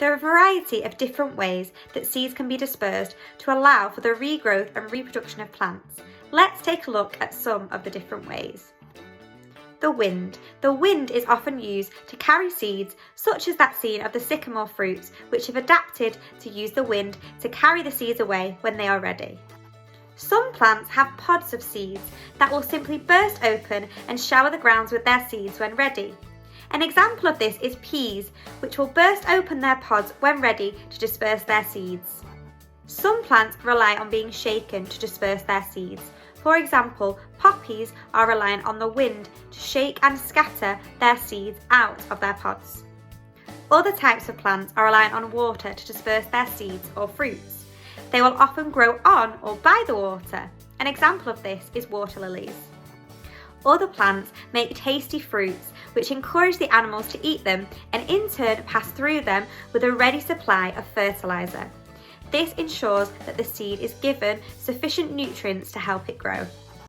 There are a variety of different ways that seeds can be dispersed to allow for the regrowth and reproduction of plants. Let's take a look at some of the different ways. The wind. The wind is often used to carry seeds, such as that seen of the sycamore fruits, which have adapted to use the wind to carry the seeds away when they are ready. Some plants have pods of seeds that will simply burst open and shower the grounds with their seeds when ready. An example of this is peas, which will burst open their pods when ready to disperse their seeds. Some plants rely on being shaken to disperse their seeds. For example, poppies are reliant on the wind to shake and scatter their seeds out of their pods. Other types of plants are reliant on water to disperse their seeds or fruits. They will often grow on or by the water. An example of this is water lilies. Other plants make tasty fruits which encourage the animals to eat them and in turn pass through them with a ready supply of fertiliser. This ensures that the seed is given sufficient nutrients to help it grow.